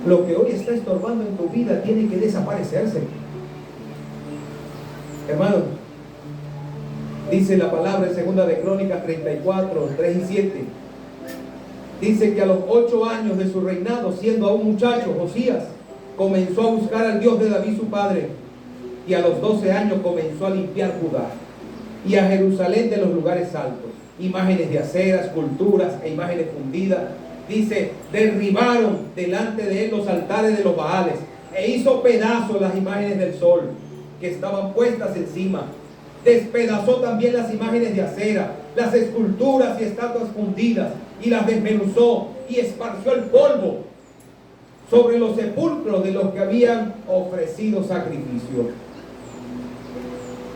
Lo que hoy está estorbando en tu vida tiene que desaparecerse. Hermano, dice la palabra en 2 de Crónicas 34, 3 y 7. Dice que a los 8 años de su reinado, siendo aún muchacho, Josías comenzó a buscar al Dios de David su padre, y a los 12 años comenzó a limpiar Judá y a Jerusalén de los lugares altos, imágenes de acera, esculturas e imágenes fundidas. Dice: derribaron delante de él los altares de los Baales, e hizo pedazos las imágenes del sol que estaban puestas encima. Despedazó también las imágenes de acera, las esculturas y estatuas fundidas, y las desmenuzó y esparció el polvo sobre los sepulcros de los que habían ofrecido sacrificio.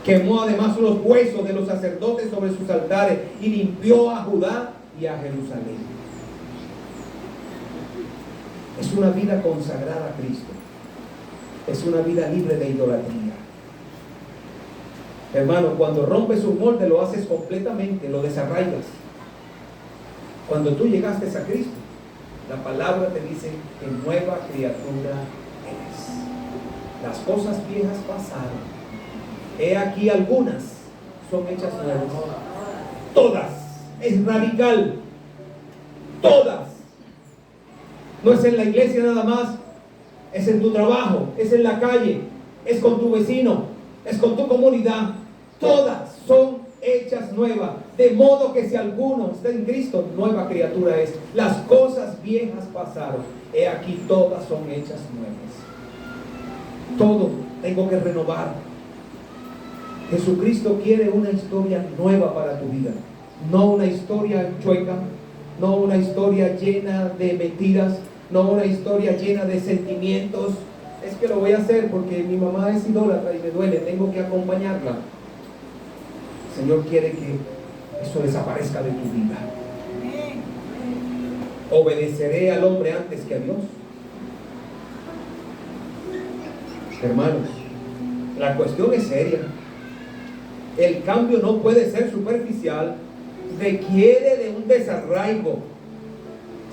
Quemó además los huesos de los sacerdotes sobre sus altares y limpió a Judá y a Jerusalén. Es una vida consagrada a Cristo. Es una vida libre de idolatría. Hermano, cuando rompes un molde lo haces completamente, lo desarraigas. Cuando tú llegaste a Cristo, la palabra te dice que nueva criatura eres. Las cosas viejas pasaron. He aquí algunas son hechas nuevas. Todas. Es radical. Todas. No es en la iglesia nada más. Es en tu trabajo. Es en la calle. Es con tu vecino. Es con tu comunidad. Todas son hechas nuevas. De modo que si alguno está en Cristo, nueva criatura es. Las cosas viejas pasaron. He aquí todas son hechas nuevas. Todo tengo que renovar. Jesucristo quiere una historia nueva para tu vida. No una historia chueca. No una historia llena de mentiras. No una historia llena de sentimientos. Es que lo voy a hacer porque mi mamá es idólatra y me duele. Tengo que acompañarla. El Señor quiere que eso desaparezca de tu vida. Obedeceré al hombre antes que a Dios. Hermanos, la cuestión es seria. El cambio no puede ser superficial. Requiere de un desarraigo.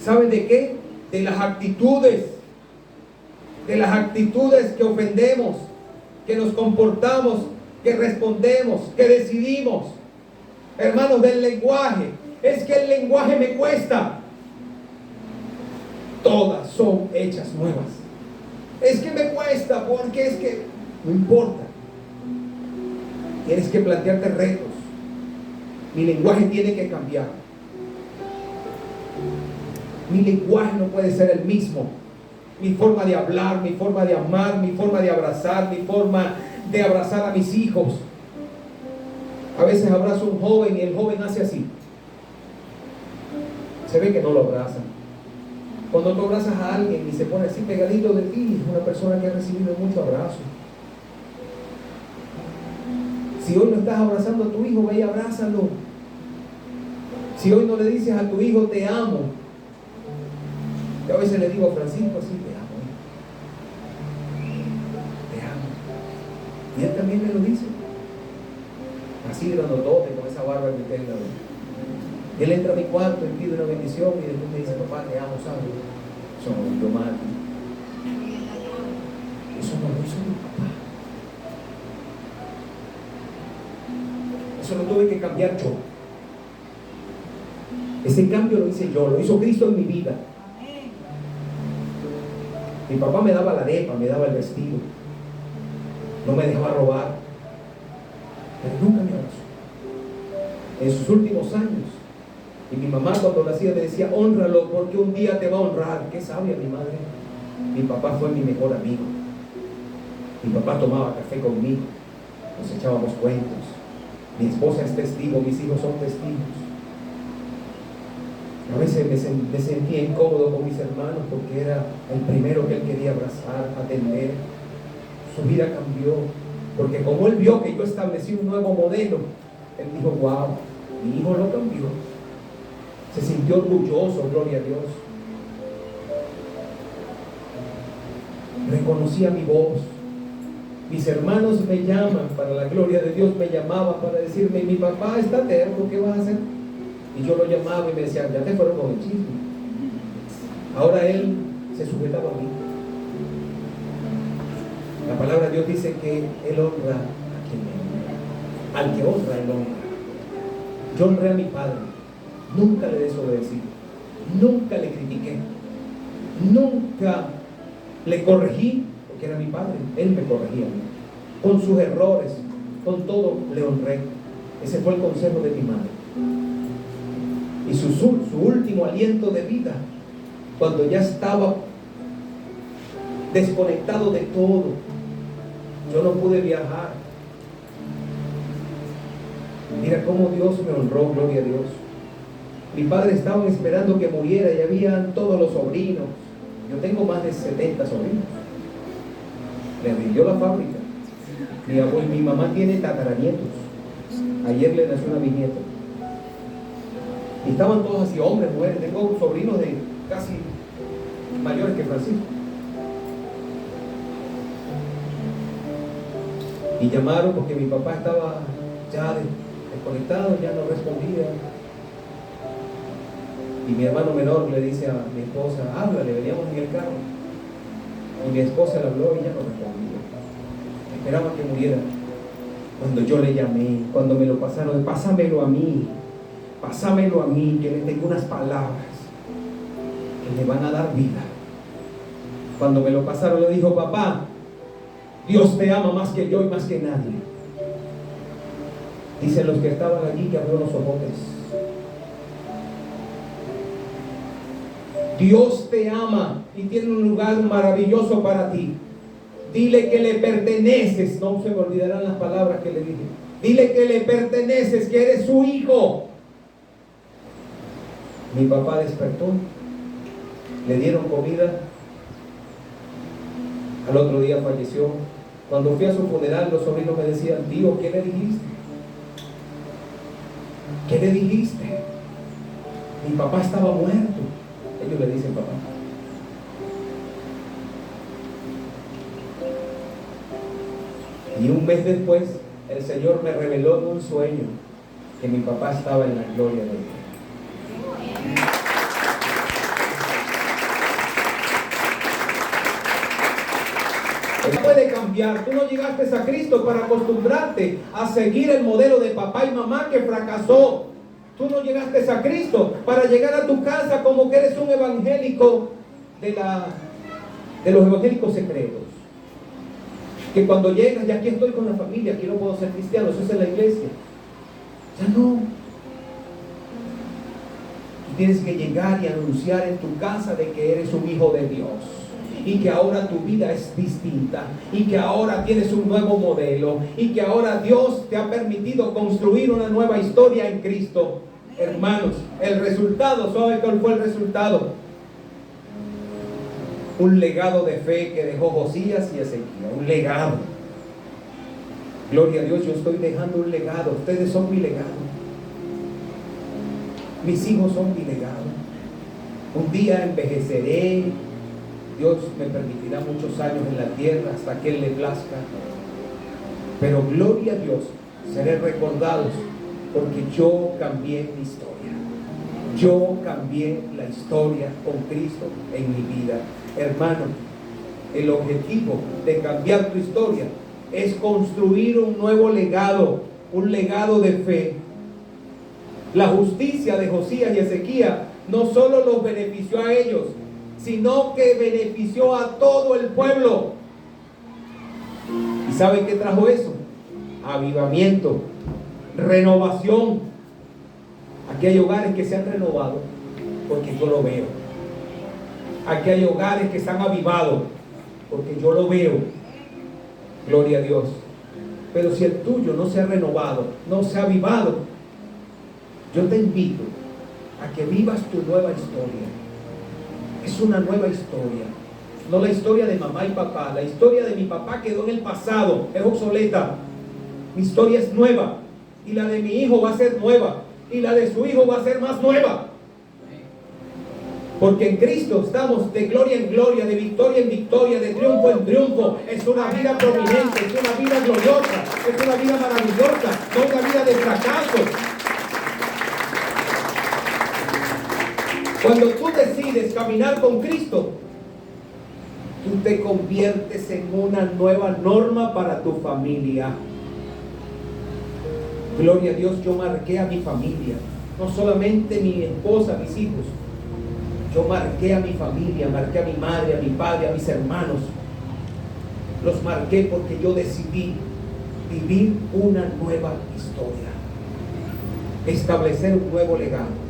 ¿Saben de qué? De las actitudes. De las actitudes que ofendemos, que nos comportamos, que respondemos, que decidimos. Hermanos, del lenguaje. Es que el lenguaje me cuesta. Todas son hechas nuevas. Es que me cuesta porque es que no importa. Tienes que plantearte retos. Mi lenguaje tiene que cambiar. Mi lenguaje no puede ser el mismo. Mi forma de hablar, mi forma de amar, mi forma de abrazar, mi forma de abrazar a mis hijos. A veces abrazo a un joven y el joven hace así. Se ve que no lo abrazan. Cuando tú abrazas a alguien y se pone así pegadito de ti, es una persona que ha recibido mucho abrazo. Si hoy no estás abrazando a tu hijo, ve y abrázalo. Si hoy no le dices a tu hijo te amo, yo a veces le digo a Francisco así, te amo. Te amo. Y él también me lo dice. Así grandotote, con esa barba que tenga. Y él entra a mi cuarto y pide una bendición y después me dice, papá, te amo, ¿sabes? Eso no lo mal. Eso no lo hizo mi papá. Eso lo tuve que cambiar yo. Ese cambio lo hice yo, lo hizo Cristo en mi vida. Mi papá me daba la arepa, me daba el vestido, no me dejaba robar, pero nunca me abrazó. En sus últimos años, y mi mamá cuando nacía me decía, hónralo porque un día te va a honrar. Qué sabia mi madre. Mi papá fue mi mejor amigo. Mi papá tomaba café conmigo, nos echábamos cuentos. Mi esposa es testigo, mis hijos son testigos. A veces me sentía incómodo con mis hermanos porque era el primero que él quería abrazar, atender. Su vida cambió, porque como él vio que yo establecí un nuevo modelo, él dijo, wow, mi hijo lo cambió. Se sintió orgulloso, gloria a Dios. Reconocía mi voz. Mis hermanos me llaman, para la gloria de Dios, me llamaban para decirme, mi papá está terco, ¿qué vas a hacer? Y yo lo llamaba y me decía, ya te fueron con el chisme. Ahora él se sujetaba a mí. La palabra de Dios dice que él honra a quien le honra. Al que honra, él honra. Yo honré a mi padre. Nunca le desobedecí. Nunca le critiqué. Nunca le corregí, porque era mi padre. Él me corregía a mí. Con sus errores, con todo le honré. Ese fue el consejo de mi madre. Y su último aliento de vida, cuando ya estaba desconectado de todo, yo no pude viajar. Mira cómo Dios me honró, gloria a Dios. Mi padre estaba esperando que muriera y habían todos los sobrinos, Yo tengo más de 70 sobrinos. Le rindió la fábrica. Mi mamá tiene tataranietos. Ayer le nació una bisnieta. Y estaban todos así, hombres, mujeres. Tengo sobrinos de casi mayores que Francisco. Y llamaron porque mi papá estaba ya desconectado, ya no respondía. Y mi hermano menor le dice a mi esposa, háblale, veníamos en el carro. Y mi esposa le habló y ella no respondía. Esperaba que muriera. Cuando yo le llamé, cuando me lo pasaron, pásamelo a mí, que le tengo unas palabras que le van a dar vida. Cuando me lo pasaron, le dijo, papá, Dios te ama más que yo y más que nadie. Dicen los que estaban allí que abrió los ojotes. Dios te ama y tiene un lugar maravilloso para ti. Dile que le perteneces. No se me olvidarán las palabras que le dije. Dile que le perteneces, que eres su hijo. Mi papá despertó. Le dieron comida. Al otro día falleció. Cuando fui a su funeral, los sobrinos me decían, tío, ¿qué le dijiste? ¿Qué le dijiste? Mi papá estaba muerto. Ellos le dicen papá. Y un mes después, el Señor me reveló en un sueño que mi papá estaba en la gloria de Dios. Él puede cambiar. Tú no llegaste a Cristo para acostumbrarte a seguir el modelo de papá y mamá que fracasó. Tú no llegaste a Cristo para llegar a tu casa como que eres un evangélico de los evangélicos secretos. Que cuando llegas, ya aquí estoy con la familia, aquí no puedo ser cristiano, eso es en la iglesia. Ya no. Tú tienes que llegar y anunciar en tu casa de que eres un hijo de Dios. Y que ahora tu vida es distinta. Y que ahora tienes un nuevo modelo. Y que ahora Dios te ha permitido construir una nueva historia en Cristo. Hermanos, el resultado, ¿sabe cuál fue el resultado? Un legado de fe que dejó Josías y Ezequiel. Un legado. Gloria a Dios, yo estoy dejando un legado. Ustedes son mi legado. Mis hijos son mi legado. Un día envejeceré. Dios me permitirá muchos años en la tierra hasta que Él le plazca. Pero gloria a Dios, seré recordados porque yo cambié mi historia. Yo cambié la historia con Cristo en mi vida. Hermano, el objetivo de cambiar tu historia es construir un nuevo legado, un legado de fe. La justicia de Josías y Ezequías no solo los benefició a ellos, sino que benefició a todo el pueblo. ¿Y saben qué trajo eso? Avivamiento, renovación. Aquí hay hogares que se han renovado porque yo lo veo. Aquí hay hogares que se han avivado porque yo lo veo. Gloria a Dios. Pero si el tuyo no se ha renovado, no se ha avivado, yo te invito a que vivas tu nueva historia. Es una nueva historia. No la historia de mamá y papá. La historia de mi papá quedó en el pasado, es obsoleta. Mi historia es nueva. Y la de mi hijo va a ser nueva. Y la de su hijo va a ser más nueva. Porque en Cristo estamos de gloria en gloria, de victoria en victoria, de triunfo en triunfo. Es una vida prominente, es una vida gloriosa, es una vida maravillosa, no una vida de fracaso. Cuando tú decides caminar con Cristo, tú te conviertes en una nueva norma para tu familia. Gloria a Dios, yo marqué a mi familia, no solamente mi esposa, mis hijos. Yo marqué a mi familia, marqué a mi madre, a mi padre, a mis hermanos. Los marqué porque yo decidí vivir una nueva historia, establecer un nuevo legado.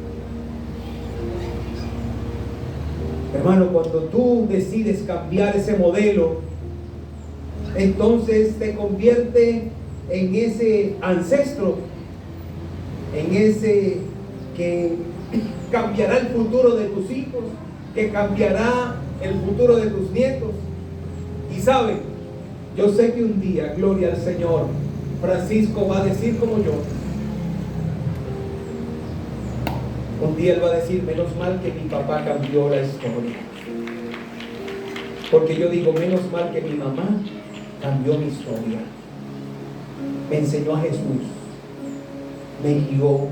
Hermano, cuando tú decides cambiar ese modelo, entonces te convierte en ese ancestro, en ese que cambiará el futuro de tus hijos, que cambiará el futuro de tus nietos. Y saben, yo sé que un día, gloria al Señor, Francisco va a decir como yo. Un día él va a decir, menos mal que mi papá cambió la historia. Porque yo digo, menos mal que mi mamá cambió mi historia. Me enseñó a Jesús. Me guió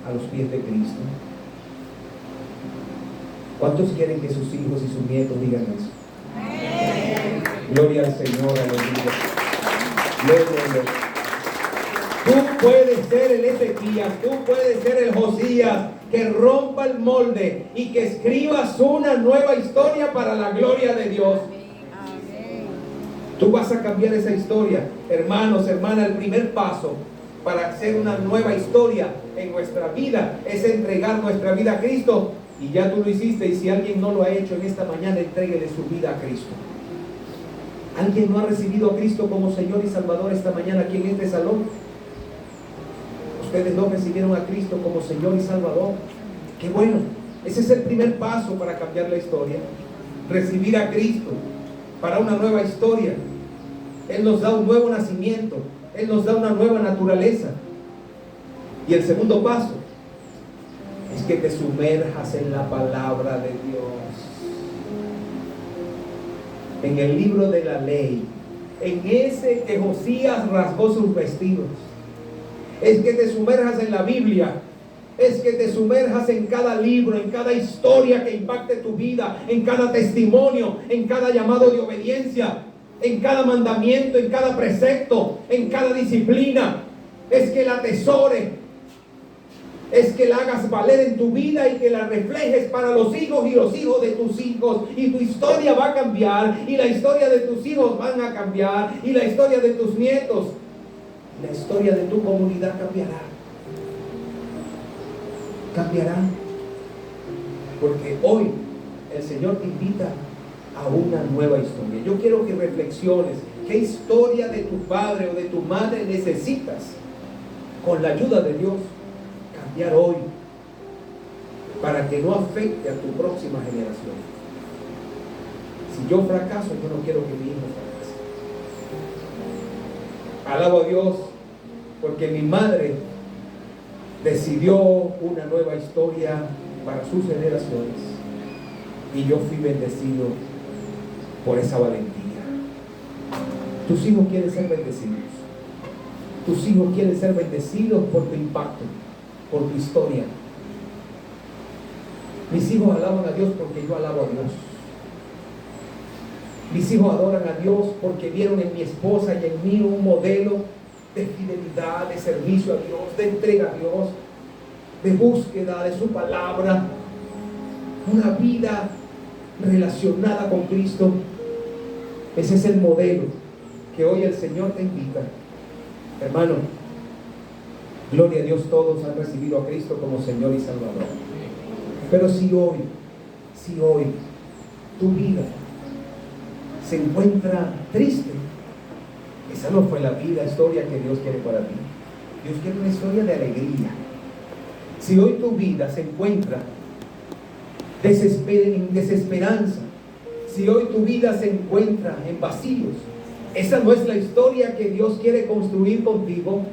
a los pies de Cristo. ¿Cuántos quieren que sus hijos y sus nietos digan eso? Amén. Gloria al Señor, aleluya. Gloria a Dios. Tú puedes ser el Ezequías, tú puedes ser el Josías, que rompa el molde y que escribas una nueva historia para la gloria de Dios. Amén. Tú vas a cambiar esa historia. Hermanos, hermanas, el primer paso para hacer una nueva historia en nuestra vida es entregar nuestra vida a Cristo. Y ya tú lo hiciste, y si alguien no lo ha hecho en esta mañana, entréguele su vida a Cristo. ¿Alguien no ha recibido a Cristo como Señor y Salvador esta mañana aquí en este salón? Ustedes no recibieron a Cristo como Señor y Salvador. ¡Qué bueno! Ese es el primer paso para cambiar la historia. Recibir a Cristo para una nueva historia. Él nos da un nuevo nacimiento. Él nos da una nueva naturaleza. Y el segundo paso es que te sumerjas en la palabra de Dios, en el libro de la ley, en ese que Josías rasgó sus vestidos. Es que te sumerjas en la Biblia, es que te sumerjas en cada libro, en cada historia que impacte tu vida, en cada testimonio, en cada llamado de obediencia, en cada mandamiento, en cada precepto, en cada disciplina. Es que la atesore, es que la hagas valer en tu vida y que la reflejes para los hijos y los hijos de tus hijos, y tu historia va a cambiar, y la historia de tus hijos van a cambiar, y la historia de tus nietos, la historia de tu comunidad cambiará. Cambiará. Porque hoy el Señor te invita a una nueva historia. Yo quiero que reflexiones qué historia de tu padre o de tu madre necesitas, con la ayuda de Dios, cambiar hoy, para que no afecte a tu próxima generación. Si yo fracaso, yo no quiero que mi hijo fracase. Alabo a Dios porque mi madre decidió una nueva historia para sus generaciones, y yo fui bendecido por esa valentía. Tus hijos quieren ser bendecidos. Tus hijos quieren ser bendecidos por tu impacto, por tu historia. Mis hijos alaban a Dios porque yo alabo a Dios. Mis hijos adoran a Dios porque vieron en mi esposa y en mí un modelo de fidelidad, de servicio a Dios, de entrega a Dios, de búsqueda de su palabra, una vida relacionada con Cristo. Ese es el modelo que hoy el Señor te invita. Hermano, gloria a Dios, todos han recibido a Cristo como Señor y Salvador. Pero si hoy tu vida se encuentra triste, esa no fue la vida, historia que Dios quiere para ti. Dios quiere una historia de alegría. Si hoy tu vida se encuentra en desesperanza, si hoy tu vida se encuentra en vacíos, esa no es la historia que Dios quiere construir contigo.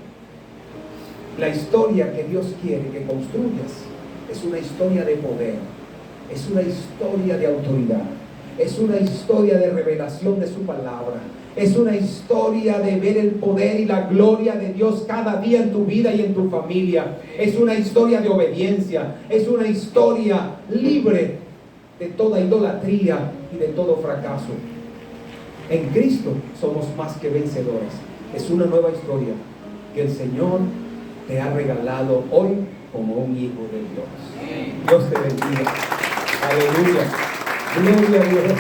La historia que Dios quiere que construyas es una historia de poder, es una historia de autoridad, es una historia de revelación de su palabra, es una historia de ver el poder y la gloria de Dios cada día en tu vida y en tu familia. Es una historia de obediencia, es una historia libre de toda idolatría y de todo fracaso. En Cristo somos más que vencedores. Es una nueva historia que el Señor te ha regalado hoy como un hijo de Dios. Dios te bendiga. Aleluya. Gloria a Dios.